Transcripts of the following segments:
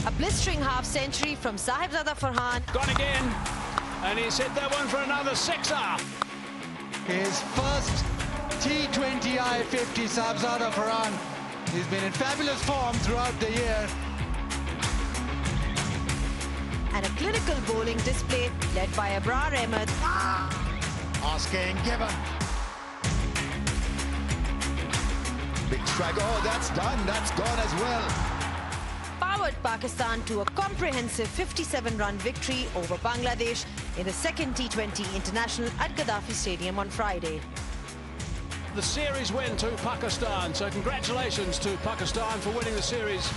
A blistering half-century from Sahibzada Farhan. Gone again, and he's hit that one for another sixer. His first T20 OI 50, Sahibzada Farhan. He's been in fabulous form throughout the year. And a clinical bowling display led by Abrar Ahmed. Asking given. Big strike. Oh, that's done. That's gone as well. Powered Pakistan to a comprehensive 57-run victory over Bangladesh in the second T20 International at Gaddafi Stadium on Friday. The series win to Pakistan, so congratulations to Pakistan for winning the series.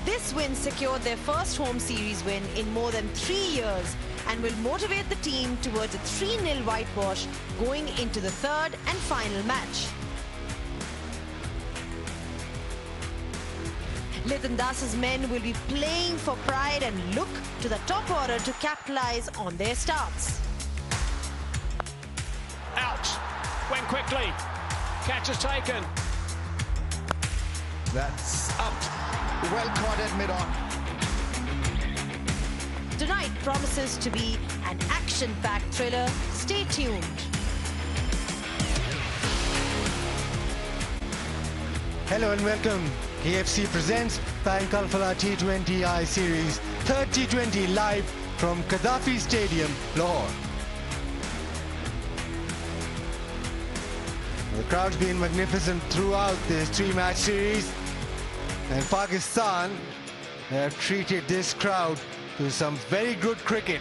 This win secured their first home series win in more than 3 years and will motivate the team towards a 3-0 whitewash going into the third and final match. Litan Das's men will be playing for pride and look to the top order to capitalize on their starts. Out, went quickly, catch is taken. That's up. Well caught at mid-on. Tonight promises to be an action-packed thriller. Stay tuned. Hello and welcome. KFC presents Bank Alphala T20 OI Series, third T20 live from Gaddafi Stadium, Lahore. The crowd's been magnificent throughout this three-match series, and Pakistan have treated this crowd to some very good cricket,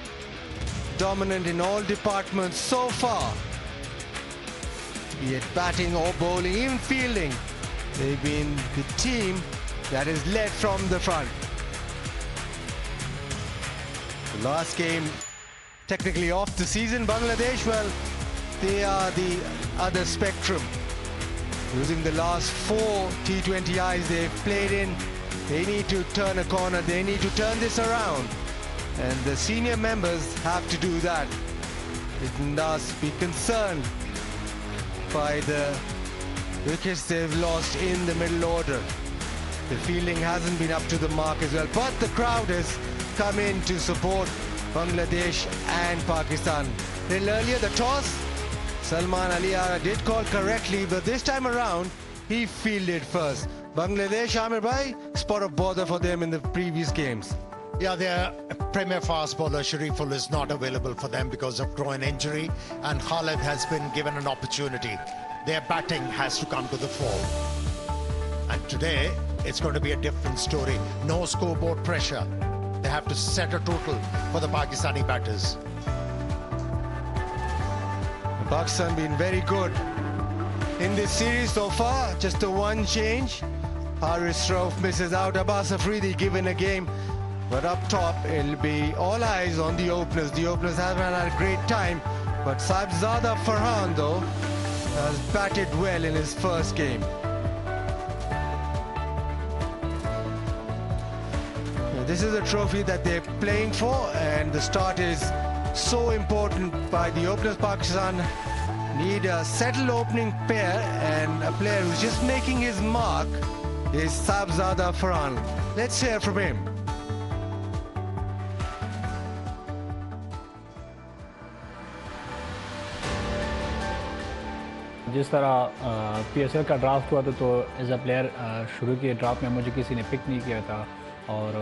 dominant in all departments so far, be it batting or bowling, even fielding. They've been the team that is led from the front. The last game, technically off the season, Bangladesh, well, they are the other spectrum. Losing the last 4 T20 OIs they've played in, they need to turn a corner, they need to turn this around. And the senior members have to do that. It must be concerned by the wickets they've lost in the middle order. The fielding hasn't been up to the mark as well, but the crowd has come in to support Bangladesh and Pakistan. A little earlier, the toss, Salman Ali Ara did call correctly, but this time around, he fielded first. Bangladesh, Amir Bhai, spot of bother for them in the previous games. Yeah, their premier fast bowler Shariful is not available for them because of groin injury, and Khalid has been given an opportunity. Their batting has to come to the fore. And today, it's going to be a different story. No scoreboard pressure. They have to set a total for the Pakistani batters. Pakistan been very good in this series so far. Just the one change. Haris Rauf misses out. Abbas Afridi given a game. But up top, it'll be all eyes on the openers. The openers haven't had a great time. But Sahibzada Farhan, though, has batted well in his first game. This is a trophy that they're playing for, and the start is so important by the openers. Pakistan need a settled opening pair, and a player who's just making his mark is Sahibzada Farhan. Let's hear from him. जिस तरह PSL का draft हुआ था तो as a player शुरू के draft में मुझे किसी ने पिक नहीं किया था, और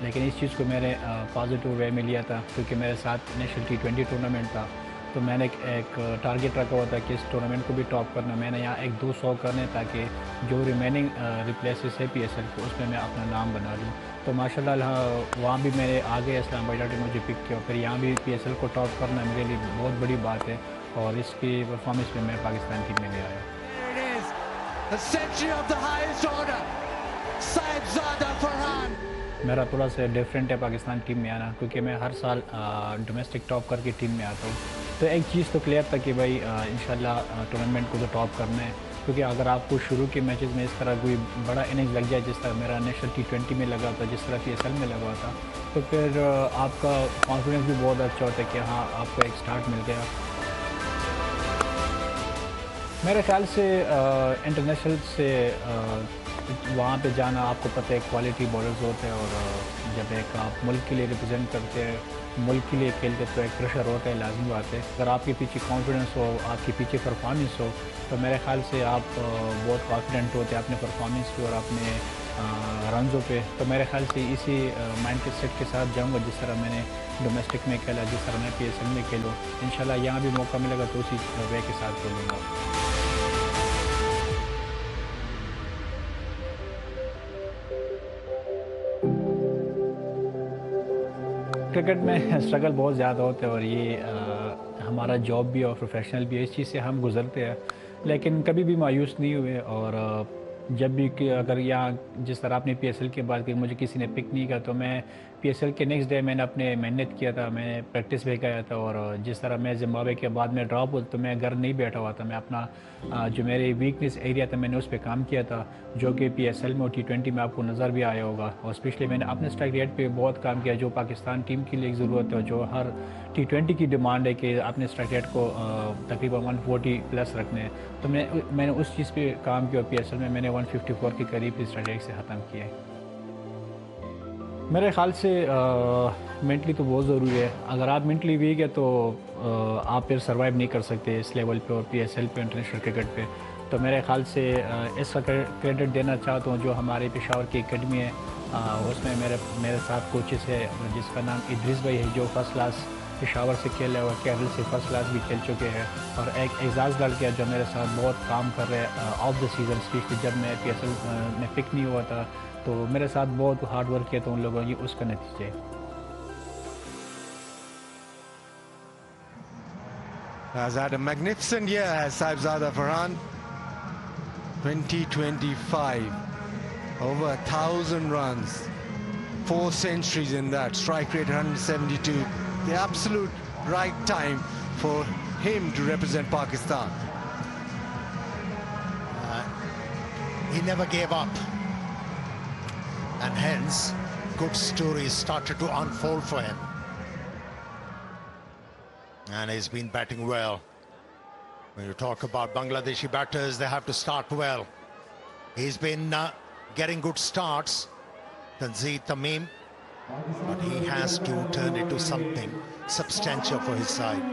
लेकिन इस चीज़ को मैंने पॉजिटिव वे में लिया था क्योंकि मेरे साथ नेशनल T20 टूर्नामेंट था। तो मैंने एक टारगेट रखा हुआ था कि इस टूर्नामेंट को भी टॉप करना। मैंने यहाँ 1-200 करने ताकि जो रिमेनिंग रिप्लेसेस है पीएसएल को उसमें मैं अपना नाम बना लूँ। तो माशाल्लाह वहाँ भी मेरे आगे इस्लामाबाद ने मुझे पिक किया, फिर यहाँ भी पीएसएल को टॉप करना मेरे लिए बहुत बड़ी बात है, और इसकी परफॉर्मेंस में मैं पाकिस्तान टीम में भी आया। मेरा थोड़ा सा डिफरेंट है पाकिस्तान टीम में आना, क्योंकि मैं हर साल डोमेस्टिक टॉप करके टीम में आता हूँ। तो एक चीज़ तो क्लियर था कि भाई इंशाल्लाह टूर्नामेंट को तो टॉप करना है, क्योंकि अगर आपको शुरू के मैचेस में इस तरह कोई बड़ा इनिंग्स लग जाए जिस तरह मेरा नेशनल T20 में लगा था, जिस तरह पीएसएल में लगा था, तो फिर आपका कॉन्फिडेंस भी बहुत अच्छा होता है कि हाँ आपको एक स्टार्ट मिल गया। मेरे ख्याल से इंटरनेशनल से वहाँ पे जाना आपको पता है क्वालिटी बॉलर्स होते हैं, और जब एक आप मुल्क के लिए रिप्रेजेंट करते हैं, मुल्क के लिए खेलते तो एक प्रेशर होता है, लाजमी बात है। अगर आपके पीछे कॉन्फिडेंस हो, आपके पीछे परफॉर्मेंस हो, तो मेरे ख्याल से आप बहुत कॉन्फिडेंट होते हैं अपने परफॉर्मेंस पे और अपने रनों पे। तो मेरे ख्याल से इसी माइंड सेट के साथ जाऊँगा, जिस तरह मैंने डोमेस्टिक में खेला, जिस तरह मैं PSL में खेलूँ, इंशाल्लाह यहाँ भी मौका मिलेगा तो उसी वे के साथ खेलूँगा। क्रिकेट में स्ट्रगल बहुत ज़्यादा होता है, और ये हमारा जॉब भी और प्रोफेशनल भी है, इस चीज़ से हम गुजरते हैं, लेकिन कभी भी मायूस नहीं हुए। और जब भी अगर यहाँ जिस तरह आपने PSL की बात की, मुझे किसी ने पिक नहीं किया, तो मैं PSL के नेक्स्ट डे मैंने अपने मेहनत किया था, मैंने प्रैक्टिस भी किया था। और जिस तरह मैं जिम्बाब्वे के बाद में ड्रॉप हुआ, तो मैं घर नहीं बैठा हुआ था, मैं अपना जो मेरे वीकनेस एरिया था मैंने उस पर काम किया था, जो कि PSL में और T20 में आपको नज़र भी आया होगा। और स्पेशली मैंने अपने स्ट्राइक रेट पे बहुत काम किया, जो पाकिस्तान टीम के लिए ज़रूरत है, जो हर T20 की डिमांड है कि अपने स्ट्राइक रेट को तकरीबन 140 प्लस रखने हैं। तो मैंने उस चीज़ पे काम किया। PSL में मैंने 154 के करीब स्ट्राइक रेट से ख़त्म किया है। मेरे ख़्याल से मेंटली तो बहुत ज़रूरी है। अगर आप मेंटली वीक है तो आप फिर सर्वाइव नहीं कर सकते इस लेवल पे और PSL पे, इंटरनेशनल क्रिकेट पे। तो मेरे ख़्याल से इसका क्रेडिट देना चाहता हूँ जो हमारे पेशावर की एकेडमी है, उसमें मेरे साथ कोचेस है, जिसका नाम इद्रिस भाई है, जो फर्स्ट क्लास पेशावर से खेल रहे और कैरल से फर्स्ट क्लास भी खेल चुके हैं। और एक एजाज़ लड़के है जो मेरे साथ बहुत काम कर रहे हैं ऑफ द सीज़न, स्पेशली जब मैं PSL में पिक नहीं हुआ था, तो मेरे साथ बहुत हार्ड वर्क किया था उन लोगों ने, उसका नतीजा है। Has had a magnificent year, has Saibzada Farhan. 2025, over 1,000 runs, 4 centuries in that, strike rate 172. The absolute right time for him to represent Pakistan. He never gave up, and hence good stories started to unfold for him. And he's been batting well. When you talk about Bangladeshi batters, they have to start well. He's been getting good starts, Tanzeel Tamim, but he has to turn it to something substantial for his side.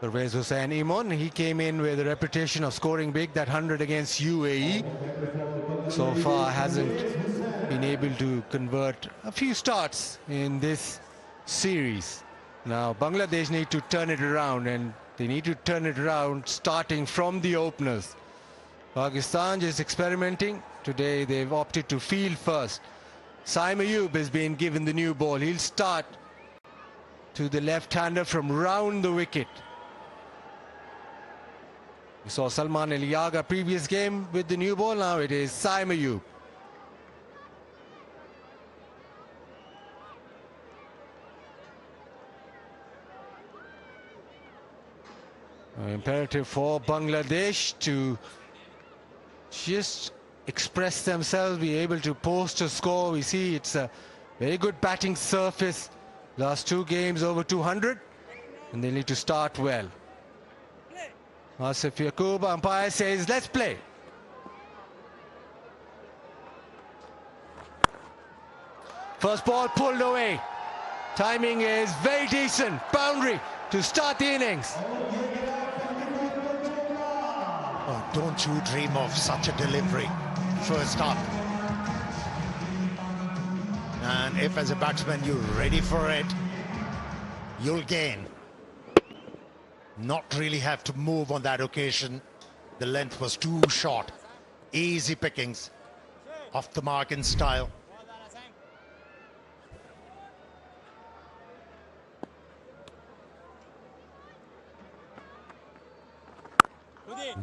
Pervez Hussain Imon, he came in with a reputation of scoring big, that 100 against UAE. So far hasn't been able to convert a few starts in this series. Now Bangladesh need to turn it around, and they need to turn it around starting from the openers. Pakistan just experimenting. Today they've opted to field first. Saim Ayub has been given the new ball. He'll start to the left-hander from round the wicket. We saw Salman Eliaga previous game with the new ball. Now it is Saim Ayub. Imperative for Bangladesh to just express themselves, be able to post a score. We see it's a very good batting surface. Last 2 games over 200, and they need to start well. Asif Yaqub, umpire says, let's play. First ball pulled away. Timing is very decent. Boundary to start the innings. Oh, don't you dream of such a delivery first up. And if as a batsman you're ready for it, you'll gain. Not really have to move on that occasion. The length was too short. Easy pickings. Off the mark in style.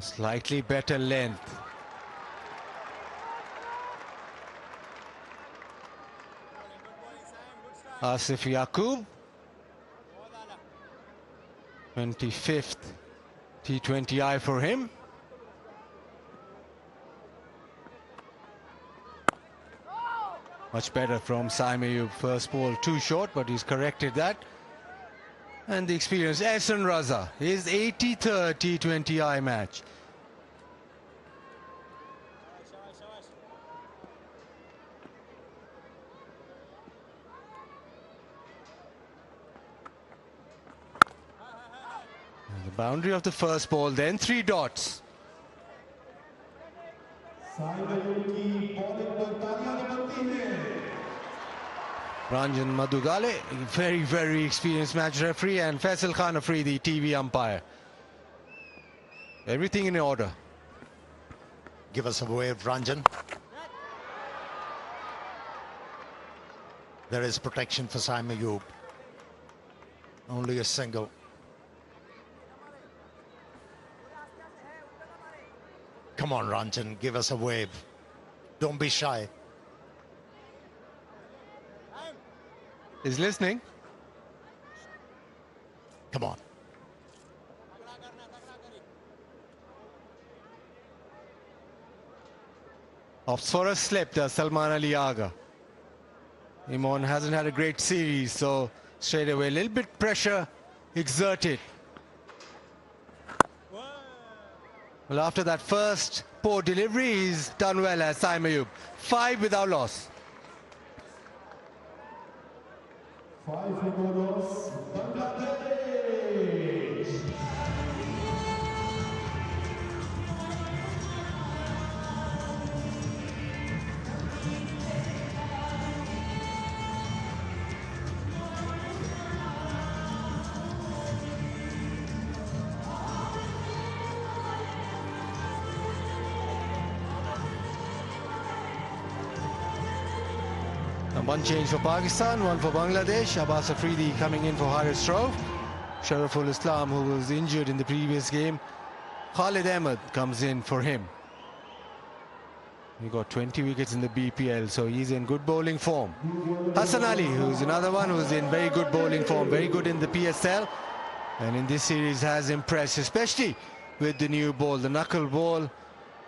Slightly better length. Asif Yaqub, 25th T20 OI for him. Much better from Saime. First ball too short, but he's corrected that. And the experienced Ehsan Raza, his 83rd T20I match. And the boundary of the first ball, then 3 dots. Ranjan Madugale, very, very experienced match referee, and Faisal Khan Afri, the TV umpire. Everything in order. Give us a wave, Ranjan. There is protection for Saime Ayub. Only a single. Come on, Ranjan, give us a wave. Don't be shy. He's listening. Come on. Opts for a slip, does Salman Ali Aga. Imon hasn't had a great series, so straight away a little bit pressure exerted. Well, after that first poor delivery, he's done well as Saime Ayub. 5 without loss. 5 loss, Bangladesh. And one change for Pakistan, one for Bangladesh. Abbas Afridi coming in for Haris Rauf. Sharaful Islam, who was injured in the previous game. Khalid Ahmed comes in for him. He got 20 wickets in the BPL, so he's in good bowling form. Hassan Ali, who's another one who's in very good bowling form, very good in the PSL. And in this series has impressed, especially with the new ball, the knuckle ball.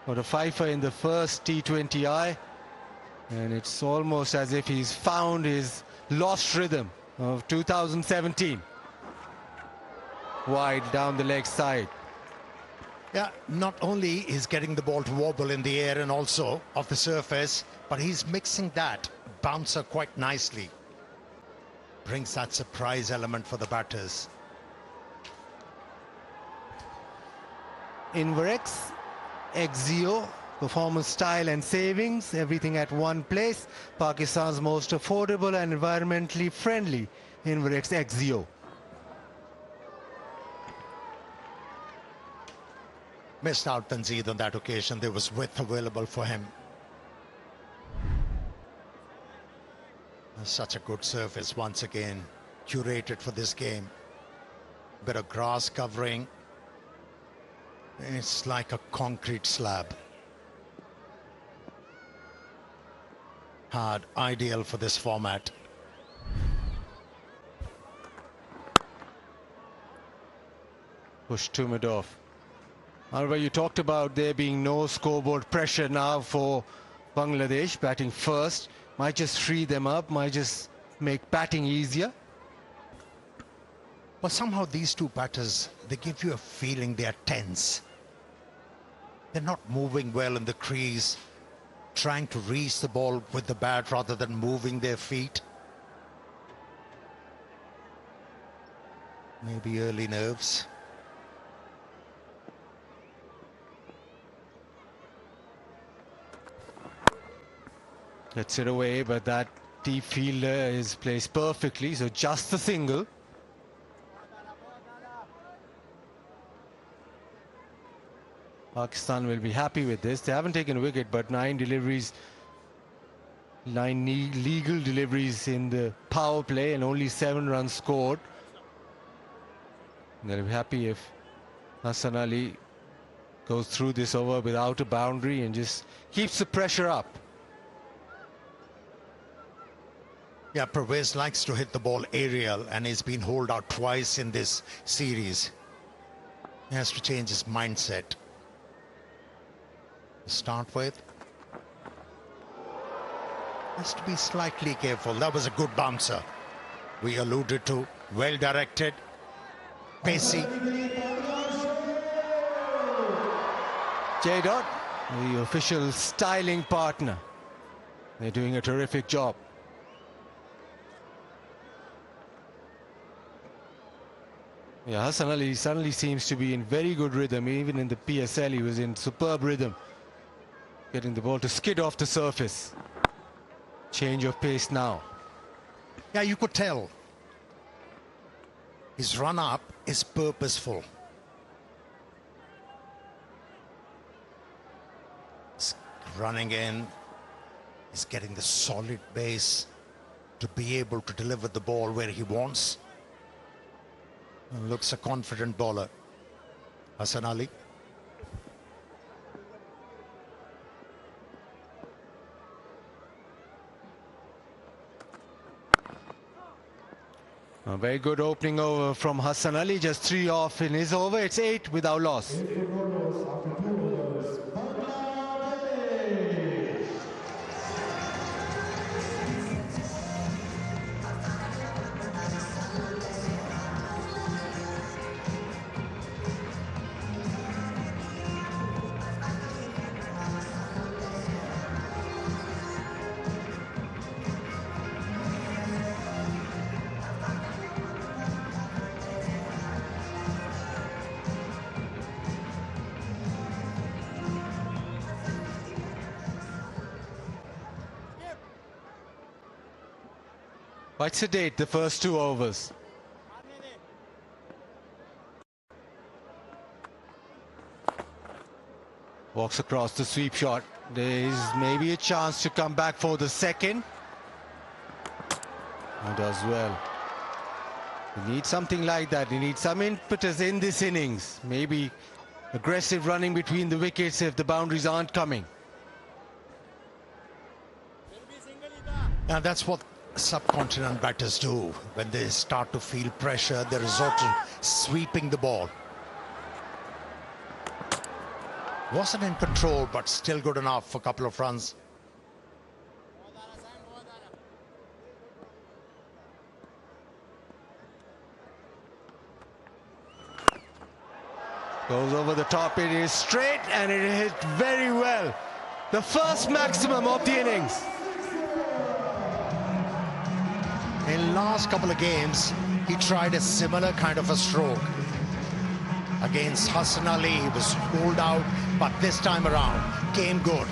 Got a fifer in the first T20I. And it's almost as if he's found his lost rhythm of 2017. Wide down the leg side. Yeah, not only is getting the ball to wobble in the air and also off the surface, but he's mixing that bouncer quite nicely. Brings that surprise element for the batters. Inverex, Exio, performance style and savings, everything at one place. Pakistan's most affordable and environmentally friendly Inverex Exio. Missed out Tanzeed on that occasion. There was width available for him. Such a good surface once again, curated for this game. Bit of grass covering. It's like a concrete slab. Hard, ideal for this format. Push to mid off. However, you talked about there being no scoreboard pressure now for Bangladesh batting first. Might just free them up, might just make batting easier. But somehow these two batters, they give you a feeling they are tense. They're not moving well in the crease, trying to reach the ball with the bat rather than moving their feet. Maybe early nerves. Gets it away, but that deep fielder is placed perfectly, so just a single. Pakistan will be happy with this. They haven't taken a wicket, but 9 deliveries, 9 legal deliveries in the power play and only 7 runs scored. They'll be happy if Hassan Ali goes through this over without a boundary and just keeps the pressure up. Yeah, Pervez likes to hit the ball aerial and he's been holed out twice in this series. He has to change his mindset. To start with. Has to be slightly careful. That was a good bouncer. We alluded to, well directed, pacey. J. The official styling partner. They're doing a terrific job. Yeah, Hassan Ali suddenly seems to be in very good rhythm. Even in the PSL, he was in superb rhythm. Getting the ball to skid off the surface. Change of pace now. Yeah, you could tell. His run-up is purposeful. He's running in. He's getting the solid base to be able to deliver the ball where he wants. Looks a confident bowler, Hassan Ali. A very good opening over from Hassan Ali. Just 3 off in his over. It's 8 without loss. Quite sedate, the first 2 overs. Walks across the sweep shot. There is maybe a chance to come back for the second. And does well. You need something like that. You need some impetus in this innings. Maybe aggressive running between the wickets if the boundaries aren't coming. And that's what subcontinent batters do. When they start to feel pressure, they resort to sweeping the ball. Wasn't in control, but still good enough for a couple of runs. Goes over the top, it is straight and it hit very well. The first maximum of the innings. In last couple of games, he tried a similar kind of a stroke. Against Hassan Ali, he was pulled out, but this time around, came good.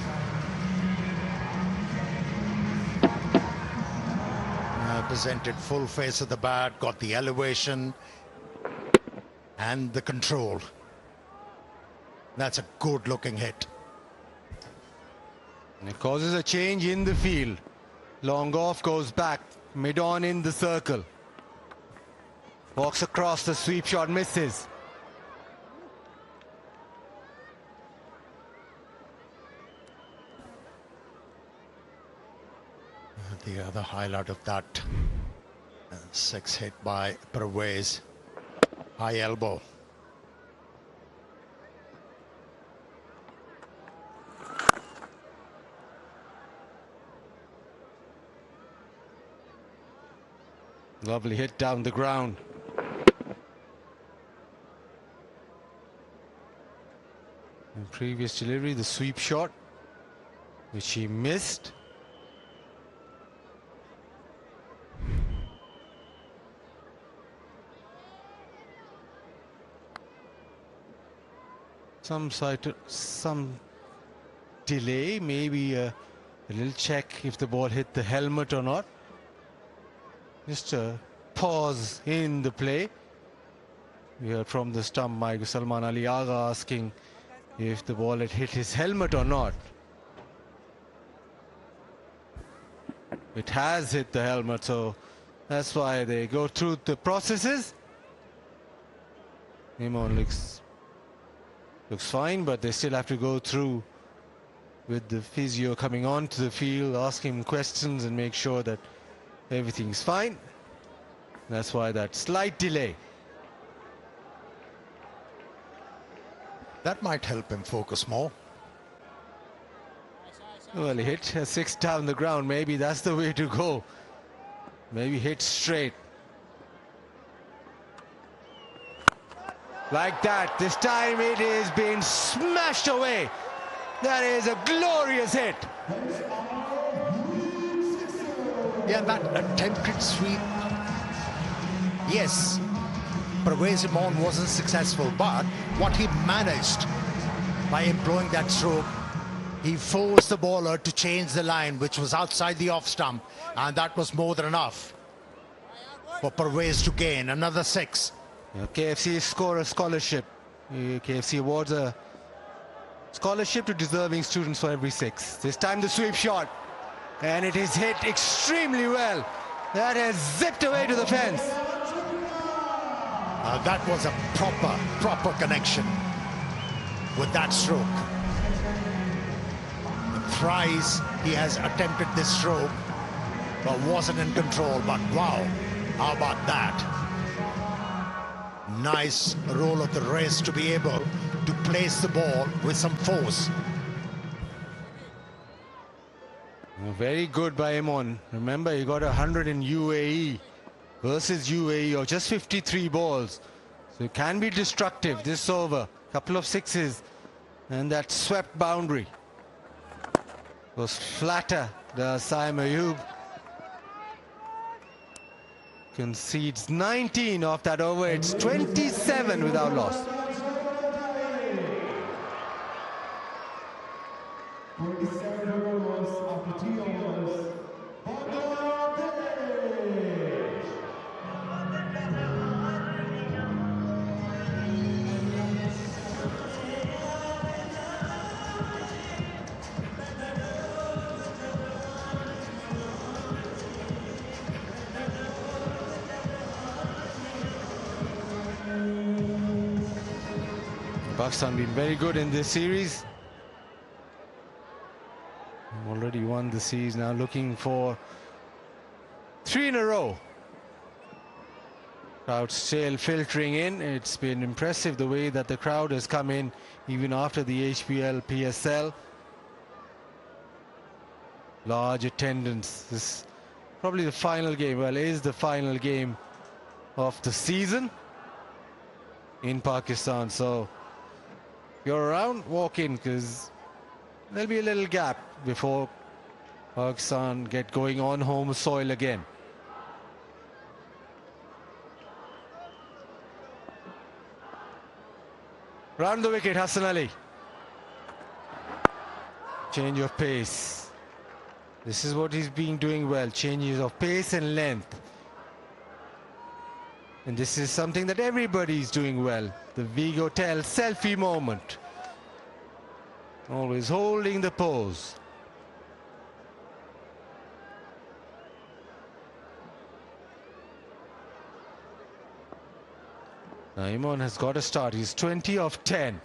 Presented full face of the bat, got the elevation and the control. That's a good looking hit. And it causes a change in the field. Long off, goes back, mid on in the circle. Walks across, the sweep shot misses. The other highlight of that 6 hit by Pervez. High elbow. Lovely hit down the ground. In previous delivery, the sweep shot, which he missed. Some delay, maybe a little check if the ball hit the helmet or not. Just a pause in the play. We heard from the stump mic Salman Ali Agha asking if the ball had hit his helmet or not. It has hit the helmet, so that's why they go through the processes. Imon looks fine, but they still have to go through with the physio coming onto the field, ask him questions and make sure that everything's fine. That's why that slight delay. That might help him focus more. Well, he hit a 6 down the ground. Maybe that's the way to go. Maybe hit straight. Like that. This time it is being smashed away. That is a glorious hit. Yeah, that attempted sweep. Yes, Parvez Imon wasn't successful, but what he managed by employing that stroke, he forced the bowler to change the line, which was outside the off stump, and that was more than enough for Parvez to gain another 6. Yeah, KFC score a scholarship. KFC awards a scholarship to deserving students for every 6. This time the sweep shot, and it is hit extremely well. That has zipped away to the fence. That was a proper connection with that stroke. Thrice he has attempted this stroke, but wasn't in control. But wow, how about that? Nice roll of the wrist to be able to place the ball with some force. Very good by Imon. Remember, he got 100 in UAE versus UAE of just 53 balls. So it can be destructive this over. Couple of 6s and that swept boundary was flatter. The Saim Ayub concedes 19 off that over. It's 27 without loss. 27 overs after 3 overs. Bangladesh. Pakistan been very good in this series. Already won the series, now looking for 3 in a row. Crowd still filtering in. It's been impressive the way that the crowd has come in even after the HPL PSL. Large attendance. This is probably the final game. Well, it is the final game of the season in Pakistan. So if you're around, walk in, because there'll be a little gap before Pakistan get going on home soil again. Round the wicket, Hassan Ali. Change of pace. This is what he's been doing well. Changes of pace and length. And this is something that everybody's doing well. The Vigo Tell selfie moment. Always holding the pose. Now Imon has got a start. He's 20 of 10.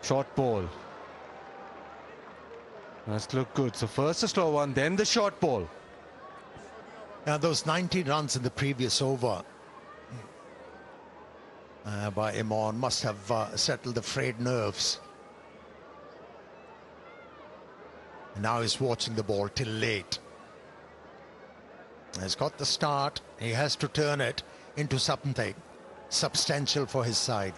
Short ball. That's looked good. So first the slow one, then the short ball. Now those 90 runs in the previous over by Imon must have settled the frayed nerves. And now he's watching the ball till late. He's got the start. He has to turn it into something substantial for his side.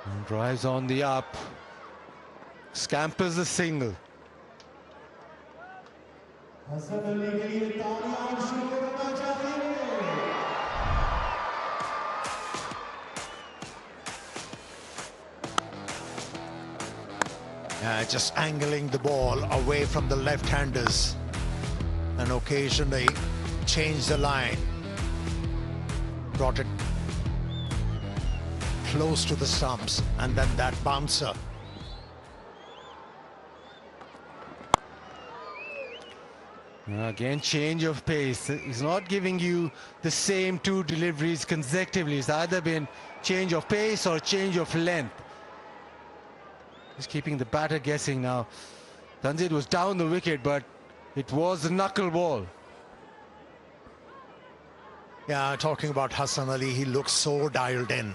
And drives on the up. Scampers the single. Hasan Ali के लिए तालियां शुरू करना चाहिए. Just angling the ball away from the left-handers and occasionally change the line. Brought it close to the stumps and then that bouncer. Again, change of pace. He's not giving you the same 2 deliveries consecutively. It's either been change of pace or change of length. He's keeping the batter guessing now. Tanzid was down the wicket, but it was a knuckle ball. Yeah, talking about Hassan Ali, he looks so dialed in.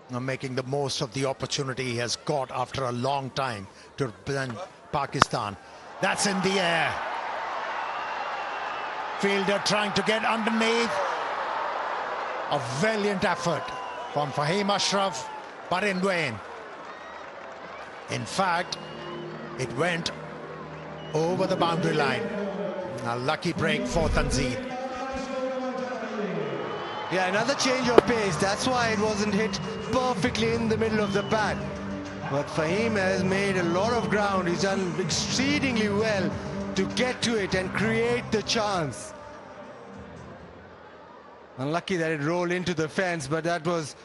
making the most of the opportunity he has got after a long time to represent Pakistan. That's in the air. Fielder trying to get underneath. A valiant effort from Fahim Ashraf, but in vain. In fact, it went over the boundary line. A lucky break for Tanzeen. Yeah, another change of pace. That's why it wasn't hit perfectly in the middle of the bat. But Fahim has made a lot of ground. He's done exceedingly well to get to it and create the chance. Unlucky that it rolled into the fence, but that was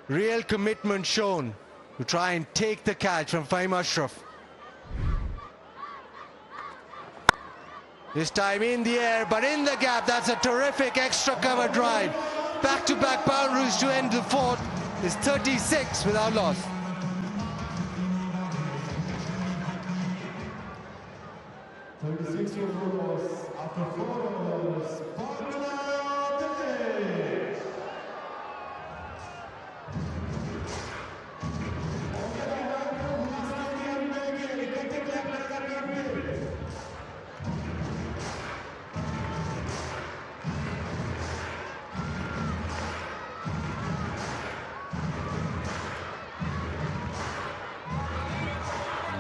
real commitment shown to try and take the catch from Fahim Ashraf. This time in the air, but in the gap. That's a terrific extra cover drive. Back-to-back boundaries to end the fourth. It's 36 without loss. After 4 overs, Bangladesh.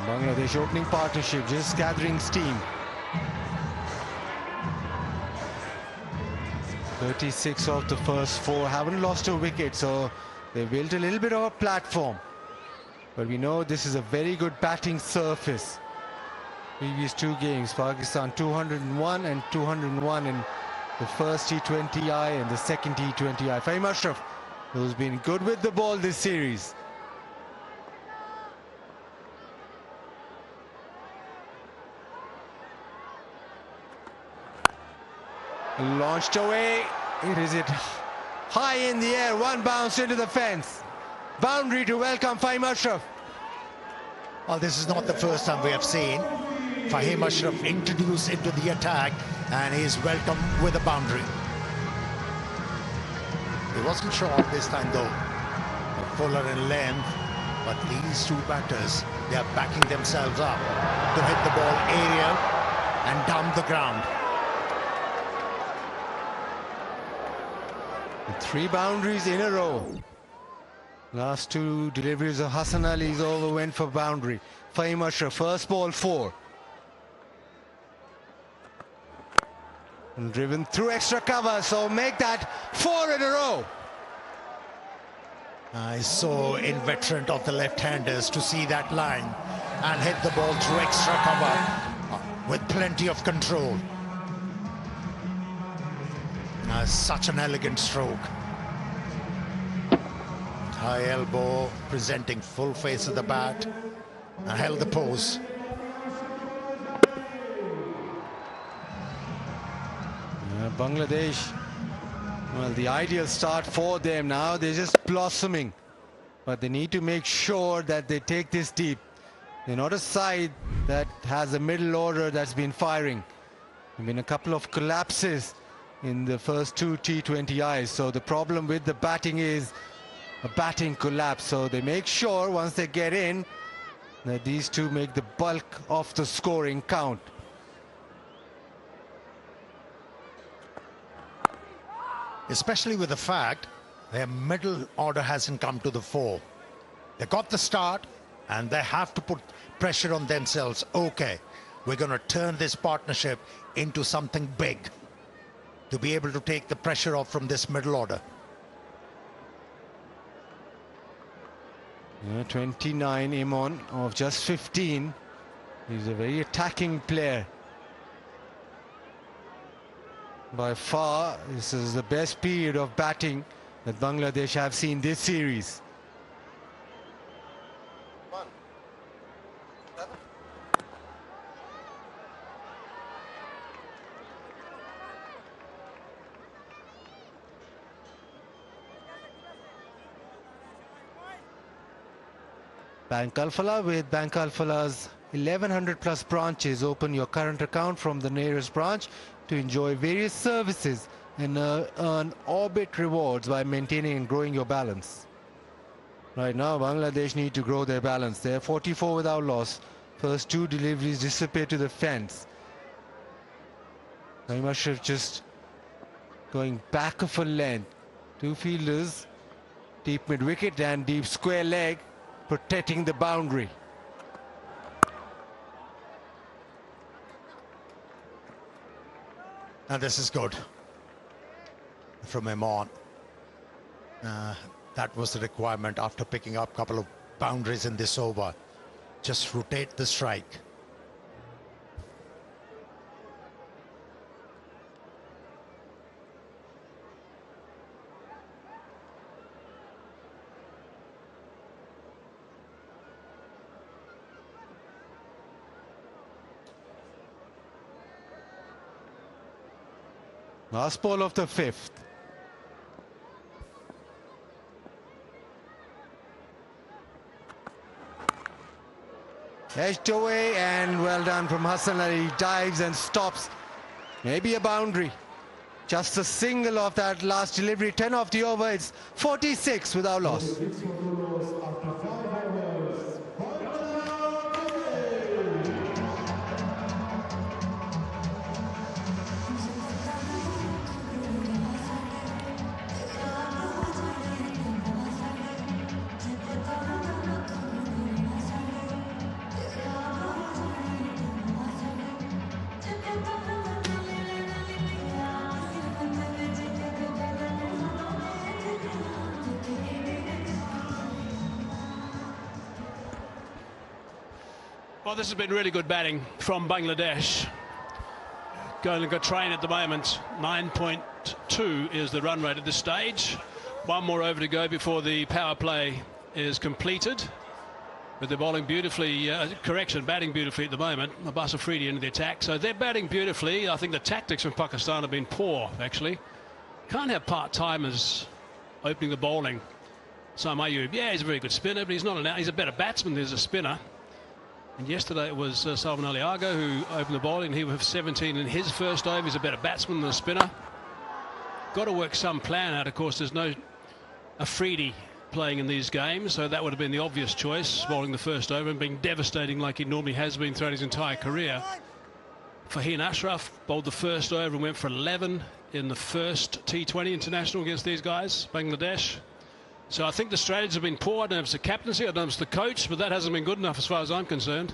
Bangladesh opening partnership just gathering steam. 36 of the first 4, haven't lost a wicket, so they built a little bit of a platform. But we know this is a very good batting surface. Previous 2 games, Pakistan 201 and 201 in the first T20I and the second T20I. Fahim Ashraf, who's been good with the ball this series. Launched away. It is high in the air. One bounce into the fence. Boundary to welcome Fahim Ashraf. Well, this is not the first time we have seen Fahim Ashraf introduced into the attack, and he is welcomed with a boundary. He wasn't short this time though. Fuller in length, but these two batters, they are backing themselves up to hit the ball aerial and down the ground. 3 boundaries in a row. Last 2 deliveries of Hassan Ali's over went for boundary. Fahim Ashraf, first ball 4. And driven through extra cover, so make that 4 in a row. He's so inveterate of the left-handers to see that line and hit the ball through extra cover with plenty of control. Such an elegant stroke. High elbow, presenting full face of the bat, and held the pose. Bangladesh, well, the ideal start for them now. They're just blossoming, but they need to make sure that they take this deep. They're not a side that has a middle order that's been firing. There have been a couple of collapses in the first 2 T20Is, so the problem with the batting is a batting collapse. So they make sure once they get in that these two make the bulk of the scoring count. Especially with the fact their middle order hasn't come to the fore. They got the start and they have to put pressure on themselves. Okay, we're going to turn this partnership into something big to be able to take the pressure off from this middle order. 29 Imon of just 15. He's a very attacking player. By far, this is the best period of batting that Bangladesh have seen this series. Bank Alfala. With Bank Alfala's 1100 plus branches, open your current account from the nearest branch to enjoy various services and earn Orbit rewards by maintaining and growing your balance. Right now, Bangladesh need to grow their balance. They're 44 without loss. First two deliveries disappear to the fence. Naeem Ashraf just going back of a length. Two fielders, deep mid-wicket and deep square leg, protecting the boundary. And this is good from Imran. That was the requirement after picking up a couple of boundaries in this over. Just rotate the strike. Last ball of the fifth. Edged away, and well done from Hassan Ali. Dives and stops. Maybe a boundary. Just a single of that last delivery. 10 off the over. It's 46 without loss. Well, this has been really good batting from Bangladesh. Going to go train at the moment. 9.2 is the run rate at this stage. One more over to go before the power play is completed. But they're bowling beautifully, batting beautifully at the moment. Abbas Afridi into the attack. So they're batting beautifully. I think the tactics from Pakistan have been poor, actually. Can't have part-timers opening the bowling. Sam Ayub, yeah, he's a very good spinner, but he's a better batsman than he's a spinner. And yesterday it was Salman Ali Agha who opened the bowling. He was 17 in his first over. He's a better batsman than a spinner. Got to work some plan out. Of course, there's no Afridi playing in these games, so that would have been the obvious choice, bowling the first over and being devastating like he normally has been throughout his entire career. Faheen Ashraf bowled the first over and went for 11 in the first T20 international against these guys, Bangladesh. So I think the strategies have been poor. I don't know if it's the captaincy, I don't know if it's the coach, but that hasn't been good enough as far as I'm concerned.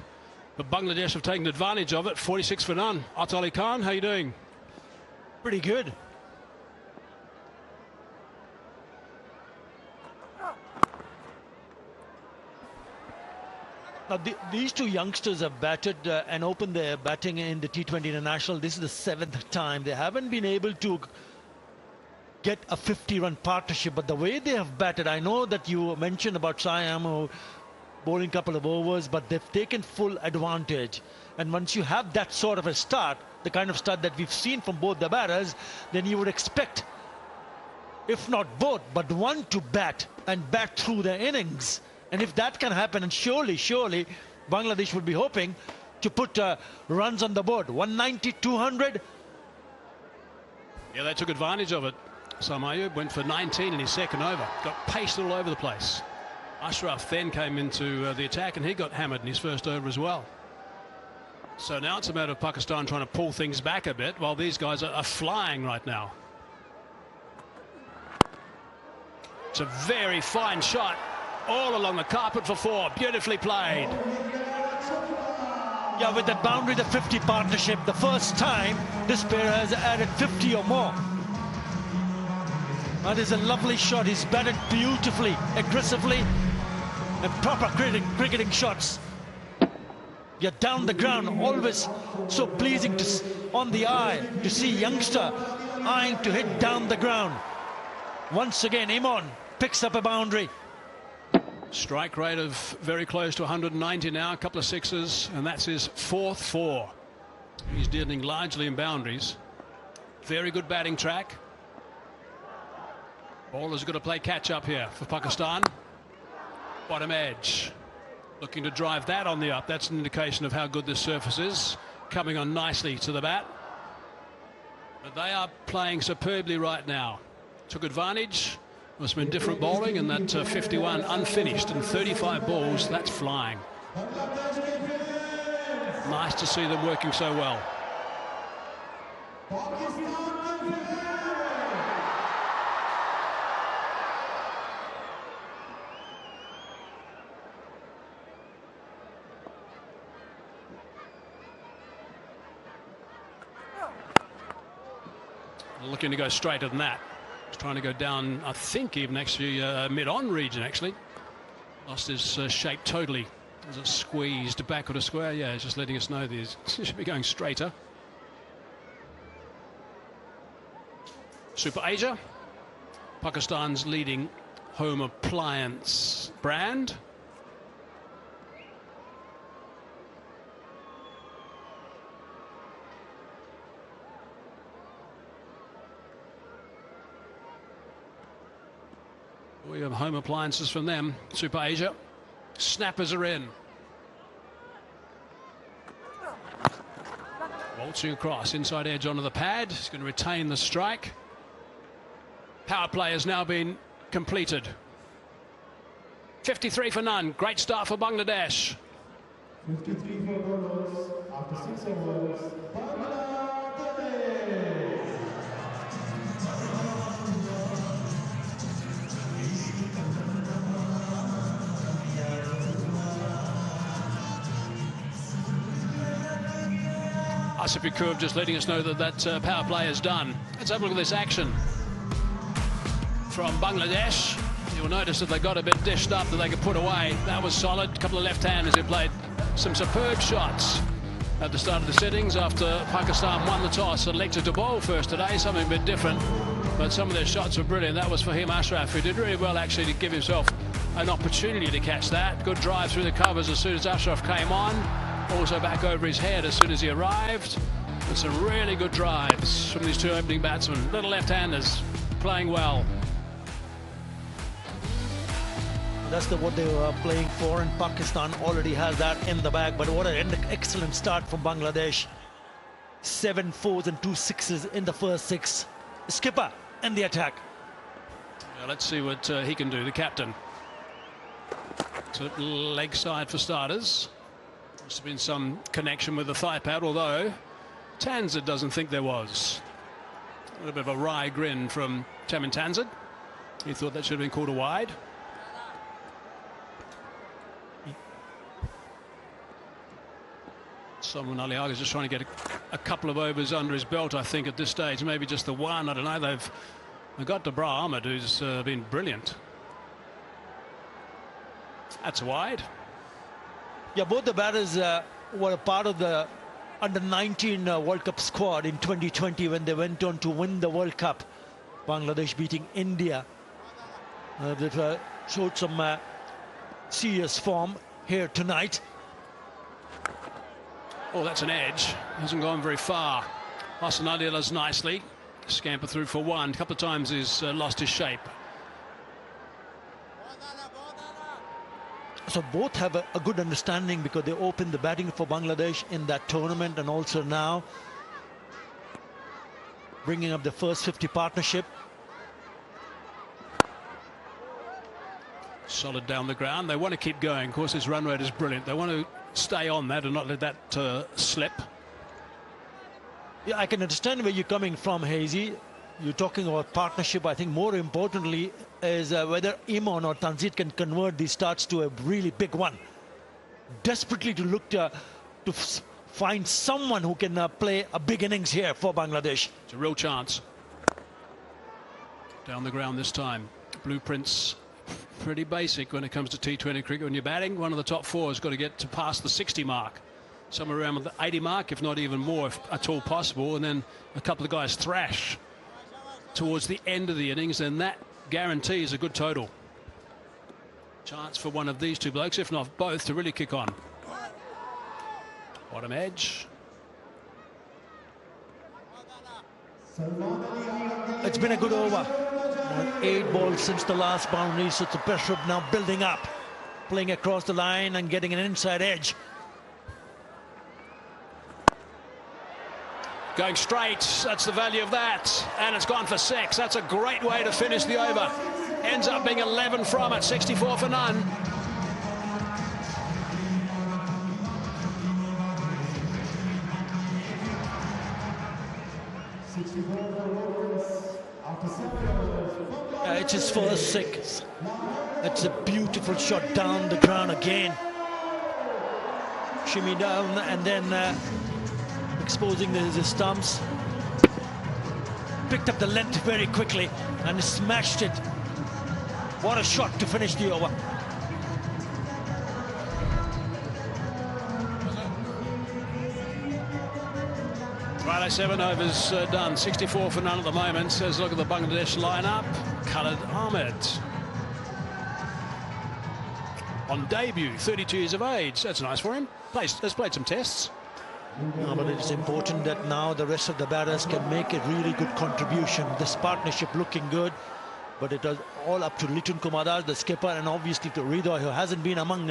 But Bangladesh have taken advantage of it. 46 for none. At Ali Khan, how you doing? Pretty good. Now these two youngsters have batted and opened their batting in the T20 International. This is the 7th time. They haven't been able to get a 50-run partnership, but the way they have batted, I know that you mentioned about Siam bowling a couple of overs, but they've taken full advantage. And once you have that sort of a start, the kind of start that we've seen from both the batters, then you would expect, if not both, but one to bat and bat through their innings. And if that can happen, and surely Bangladesh would be hoping to put runs on the board. 190, 200. Yeah, they took advantage of it. Sam Ayub went for 19 in his second over. Got paced all over the place. Ashraf then came into the attack and he got hammered in his first over as well. So now it's a matter of Pakistan trying to pull things back a bit while these guys are flying right now. It's a very fine shot all along the carpet for 4. Beautifully played. Yeah, with that boundary, the 50 partnership, the first time this pair has added 50 or more. That is a lovely shot. He's batted beautifully, aggressively, and proper cricketing shots. Yeah, down the ground, always so pleasing on the eye to see youngster eyeing to hit down the ground. Once again, Imran picks up a boundary. Strike rate of very close to 190 now, a couple of sixes, and that's his 4th 4. He's dealing largely in boundaries. Very good batting track. Bowler's got to play catch up here for Pakistan. Bottom edge. Looking to drive that on the up. That's an indication of how good this surface is. Coming on nicely to the bat. But they are playing superbly right now. Took advantage Must have been different bowling, and that 51 unfinished and 35 balls, that's flying. Nice to see them working so well. Looking to go straighter than that. He's trying to go down, I think, even actually mid-on region, actually. Lost his shape totally. As it squeezed back at a square. Yeah, he's just letting us know that he should be going straighter. Super Asia, Pakistan's leading home appliance brand. We have home appliances from them. Super Asia. Snappers are in. Waltzing across, inside edge onto the pad. He's going to retain the strike. Power play has now been completed. 53 for none. Great start for Bangladesh. 53 for goals after 6 overs. Bangladesh. Asif Yakub just letting us know that that power play is done. Let's have a look at this action from Bangladesh. You'll notice that they got a bit dished up that they could put away. That was solid. A couple of left-handers who played some superb shots at the start of the settings after Pakistan won the toss, elected to bowl first today, something a bit different. But some of their shots were brilliant. That was Fahim Ashraf, who did really well actually to give himself an opportunity to catch that. Good drive through the covers as soon as Ashraf came on. Also back over his head as soon as he arrived. And some really good drives from these two opening batsmen. Little left-handers playing well. That's what they were playing for, and Pakistan already has that in the bag. But what an excellent start from Bangladesh. 7 fours and 2 sixes in the first 6. Skipper in the attack. Yeah, let's see what he can do, the captain. So leg side for starters. Must have been some connection with the thigh pad, although Tanzid doesn't think there was. A little bit of a wry grin from Tamin Tanzid. He thought that should have been called a wide. Salman Ali is just trying to get a couple of overs under his belt, I think, at this stage. Maybe just the one. I don't know. They've got Dabra Ahmed, who's been brilliant. That's wide. Yeah, both the batters were a part of the under-19 World Cup squad in 2020 when they went on to win the World Cup. Bangladesh beating India. They've showed some serious form here tonight. Oh, that's an edge. Hasn't gone very far. Hassan Ali does nicely. Scamper through for one. A couple of times he's lost his shape. So both have a good understanding because they opened the batting for Bangladesh in that tournament, and also now bringing up the first 50 partnership. Solid down the ground. They want to keep going. Of course, his run rate is brilliant. They want to stay on that and not let that slip. Yeah, I can understand where you're coming from, Hazy. You're talking about partnership. I think more importantly is whether Imon or Tanzid can convert these starts to a really big one. Desperately to look to find someone who can play a big innings here for Bangladesh. It's a real chance. Down the ground this time. Blueprints pretty basic when it comes to T20 cricket. When you're batting, one of the top 4 has got to get to past the 60 mark. Somewhere around the 80 mark, if not even more, if at all possible. And then a couple of guys thrash towards the end of the innings, and that guarantees a good total. Chance for one of these two blokes, if not both, to really kick on. Bottom edge. It's been a good over. 8 balls since the last boundary, so the pressure now building up. Playing across the line and getting an inside edge. Going straight, that's the value of that. And it's gone for 6. That's a great way to finish the over. Ends up being 11 from it, 64 for none. It's his first six. That's a beautiful shot down the ground again. Shimmy down and then exposing the stumps. Picked up the length very quickly and smashed it. What a shot to finish the over. Righto, 7 overs done, 64 for none at the moment. Says look at the Bangladesh lineup. Khalid Ahmed. On debut, 32 years of age. That's nice for him. Has played some tests. No, but it's important that now the rest of the batters can make a really good contribution. This partnership looking good, but it was all up to Litun Kumar, the skipper, and obviously to Rido, who hasn't been among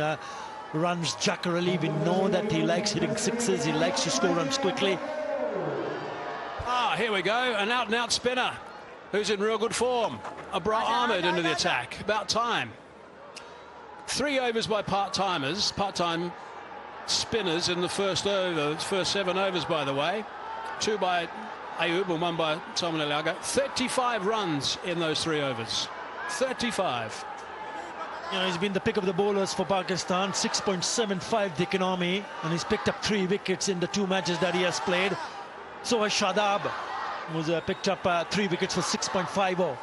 runs. Jacker Ali, we know that he likes hitting sixes. He likes to score runs quickly. Ah, here we go. An out-and-out spinner who's in real good form. Abrar Ahmed into the attack. About time. 3 overs by part-timers. Part-time spinners in the first over, first 7 overs, by the way. 2 by Ayub and 1 by Salman Aliaga. 35 runs in those 3 overs. 35. You know, he's been the pick of the bowlers for Pakistan. 6.75 the economy, and he's picked up 3 wickets in the 2 matches that he has played. So has Shadab, who's picked up 3 wickets for 6.50.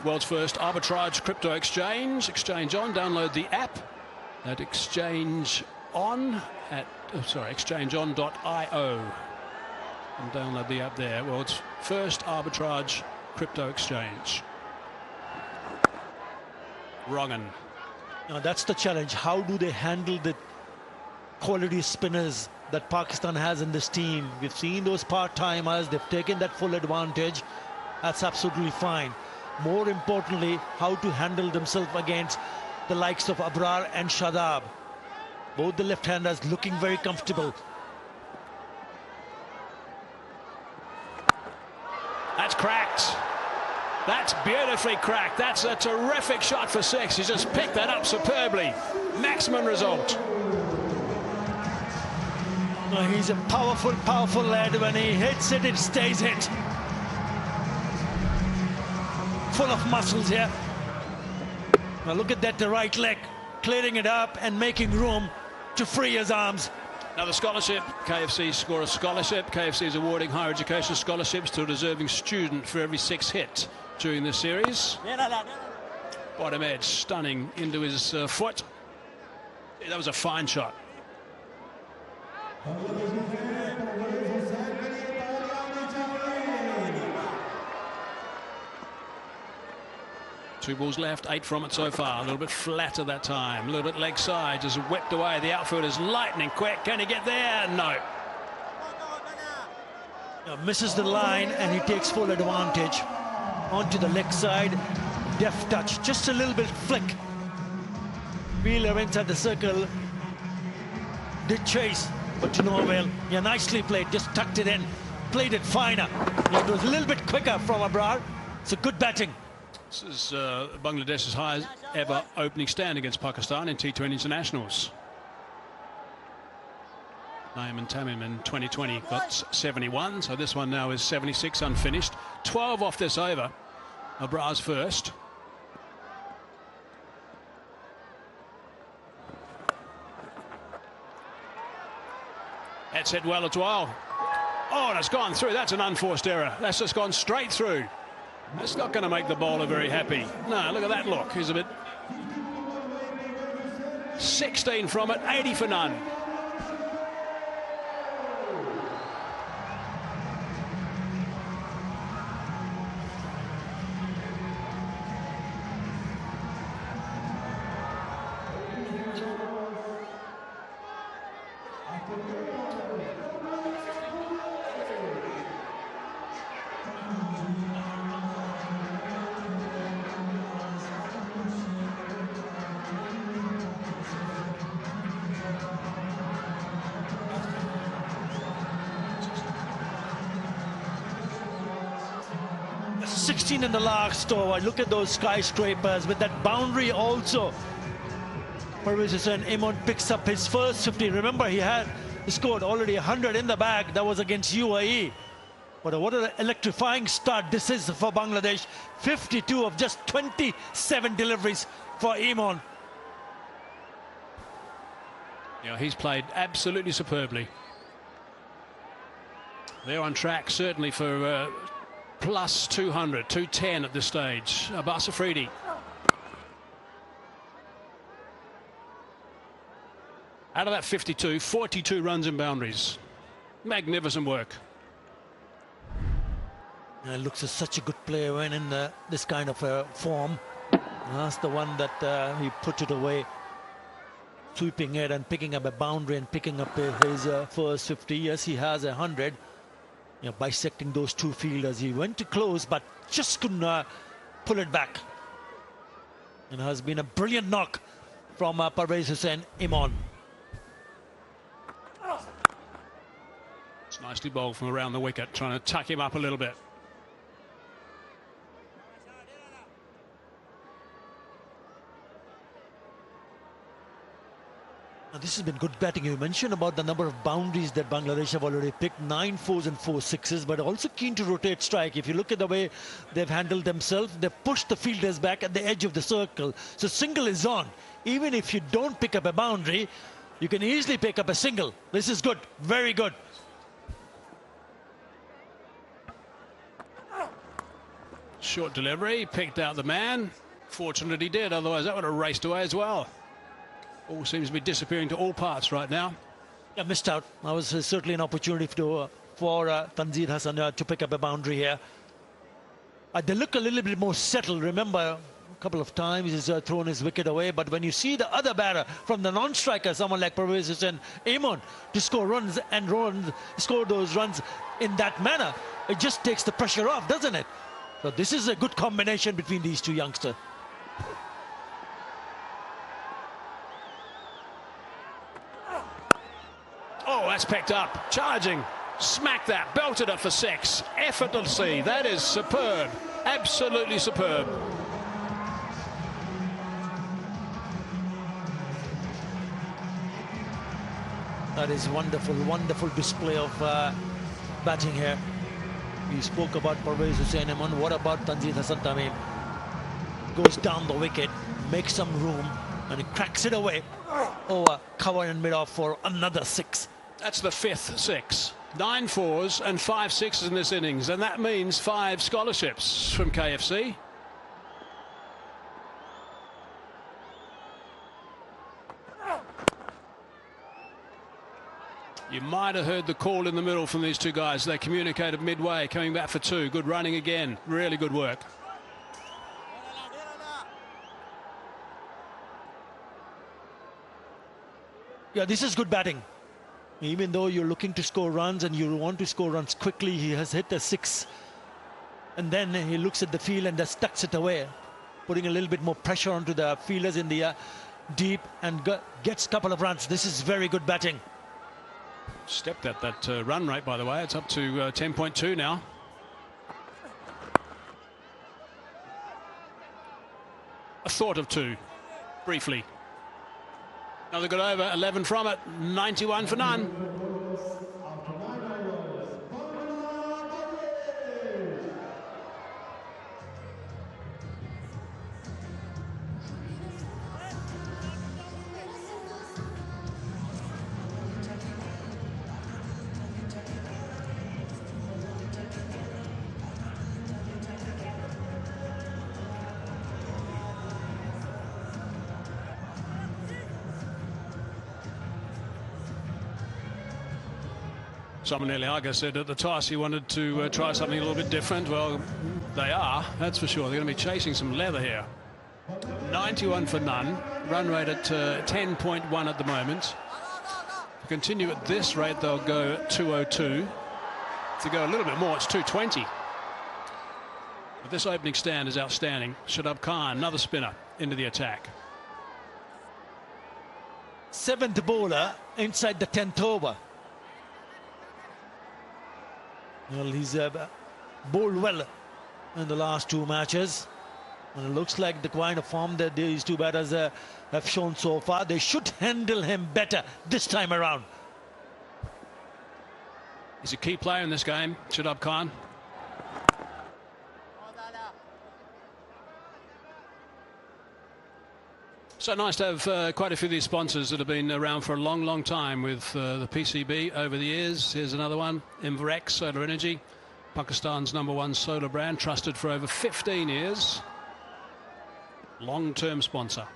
World's first arbitrage crypto exchange. Exchange on. Download the app at exchangeon at exchangeon.io and download the app there. World's first arbitrage crypto exchange. Wrongen. Now that's the challenge. How do they handle the quality spinners that Pakistan has in this team? We've seen those part-timers. They've taken that full advantage. That's absolutely fine. More importantly, how to handle themselves against the likes of Abrar and Shadab. Both the left-handers looking very comfortable. That's cracked. That's beautifully cracked. That's a terrific shot for 6. He's just picked that up superbly. Maximum result. He's a powerful lad. When he hits it, it stays hit. Full of muscles here. Now look at that, the right leg, clearing it up and making room to free his arms. Now the scholarship, KFC score a scholarship. KFC is awarding higher education scholarships to a deserving student for every 6 hit during this series. Bottom edge, stunning into his foot. That was a fine shot. Two balls left, 8 from it so far. A little bit flatter that time, a little bit leg side, just whipped away. The outfield is lightning quick. Can he get there? No. Now misses the line and he takes full advantage. Onto the leg side, deft touch, just a little bit flick. Wheeler inside the circle, did chase, but to no avail. Yeah, nicely played, just tucked it in, played it finer. It was a little bit quicker from Abrar, so good batting. This is Bangladesh's highest ever opening stand against Pakistan in T20 internationals. Naeem and Tamim in 2020 got 71, so this one now is 76 unfinished. 12 off this over. Abrar's first. That's hit well as well. Oh, and it's gone through. That's an unforced error. That's just gone straight through. That's not going to make the bowler very happy. No, look at that look. He's a bit... 16 from it, 80 for none. 16 in the last over. Look at those skyscrapers with that boundary also. Parvez Hussain Imon picks up his first 50. Remember, he scored already 100 in the bag. That was against UAE. But what an electrifying start this is for Bangladesh. 52 of just 27 deliveries for Imon. Yeah, he's played absolutely superbly. They're on track certainly for plus 200, 210 at this stage. Abbas Afridi. Out of that 52, 42 runs and boundaries. Magnificent work. Looks as such a good player when in this kind of form. That's the one that he put it away, sweeping it and picking up a boundary and picking up his first 50. Yes, he has 100. You know, bisecting those two fielders. He went to close, but just couldn't pull it back. And has been a brilliant knock from Parvez Hussain Imon. It's nicely bowled from around the wicket, trying to tuck him up a little bit. Now, this has been good batting. You mentioned about the number of boundaries that Bangladesh have already picked, 9 fours and 4 sixes, but also keen to rotate strike. If you look at the way they've handled themselves, they've pushed the fielders back at the edge of the circle. So single is on. Even if you don't pick up a boundary, you can easily pick up a single. This is good, very good. Short delivery, picked out the man. Fortunate he did, otherwise that would have raced away as well. All seems to be disappearing to all parts right now. Yeah, missed out. That was certainly an opportunity for Tanzir Hassan to pick up a boundary here. They look a little bit more settled. Remember, a couple of times he's thrown his wicket away, but when you see the other batter from the non-striker, someone like Parvez Hussain Imon, to score runs and score those runs in that manner, it just takes the pressure off, doesn't it? So this is a good combination between these two youngsters. Oh, that's picked up. Charging. Smacked that. Belted it for 6. Effortlessly. That is superb. Absolutely superb. That is wonderful, wonderful display of batting here. We spoke about Parvez Hussain Imon. What about Tanzir Hassan Tamim? Goes down the wicket, makes some room, and he cracks it away over cover and mid-off for another 6. That's the 5th 6. 9 fours and 5 sixes in this innings, and that means 5 scholarships from KFC. You might have heard the call in the middle from these two guys. They communicated midway, coming back for 2. Good running again. Really good work. Yeah, this is good batting. Even though you're looking to score runs and you want to score runs quickly, he has hit a 6. And then he looks at the field and just tucks it away, putting a little bit more pressure onto the fielders in the deep, and gets a couple of runs. This is very good batting. Stepped at that run rate, by the way. It's up to 10.2 now. A thought of 2, briefly. Another good over, 11 from it, 91 for none. Someone Eliaga said at the toss he wanted to try something a little bit different. Well, they are, that's for sure. They're going to be chasing some leather here. 91 for none. Run rate at 10.1 at the moment. To continue at this rate, they'll go at 202. If they go a little bit more, it's 220. But this opening stand is outstanding. Shadab Khan, another spinner, into the attack. 7th bowler inside the 10th over. Well, he's bowled well in the last 2 matches. And it looks like the kind of form that these 2 batters have shown so far, they should handle him better this time around. He's a key player in this game, Shadab Khan. So nice to have quite a few of these sponsors that have been around for a long, long time with the PCB over the years. Here's another one, Inverex Solar Energy, Pakistan's #1 solar brand, trusted for over 15 years. Long-term sponsor.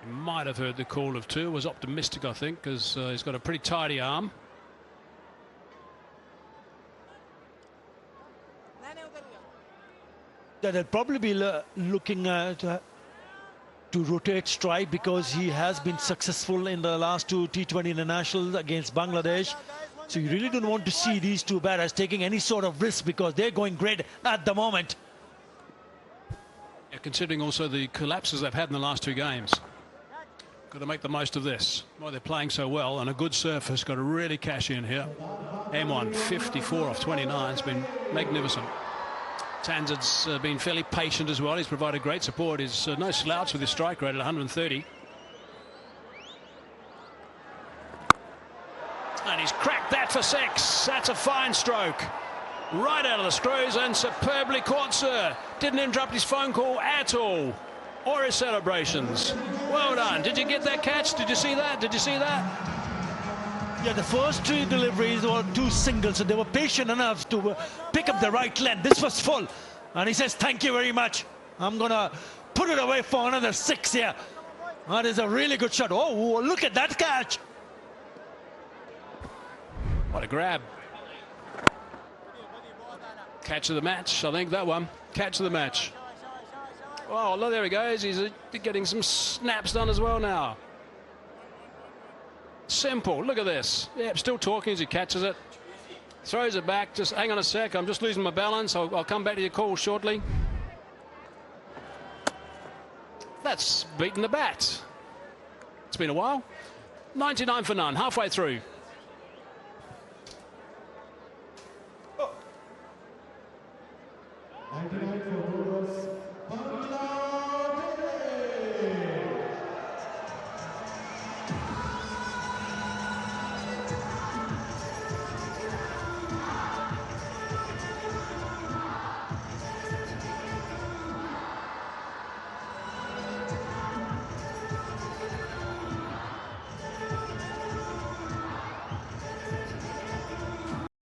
You might have heard the call of 2. Was optimistic, I think, because he's got a pretty tidy arm. That they'll probably be looking to rotate strike, because he has been successful in the last 2 T20 internationals against Bangladesh. So you really don't want to see these 2 batters taking any sort of risk, because they're going great at the moment. Yeah, considering also the collapses they've had in the last 2 games. Got to make the most of this. Well, they're playing so well, and a good surface. Got to really cash in here. M1, 54 off 29. It's been magnificent. Tanzan's been fairly patient as well. He's provided great support. He's no slouch with his strike rate at 130. And he's cracked that for 6. That's a fine stroke. Right out of the screws, and superbly caught, sir. Didn't interrupt his phone call at all, or his celebrations. Well done. Did you get that catch? Did you see that? Did you see that? Yeah, the first 3 deliveries were 2 singles, so they were patient enough to pick up the right length. This was full, and he says, thank you very much. I'm going to put it away for another 6 here. That is a really good shot. Oh, look at that catch. What a grab. Catch of the match, I think, that one. Catch of the match. Oh, look, there he goes. He's getting some snaps done as well now. Simple. Look at this. Yeah, still talking as he catches it. Throws it back. Just hang on a sec. I'm just losing my balance. I'll come back to your call shortly. That's beaten the bat. It's been a while. 99 for none. Halfway through. Oh. 99 for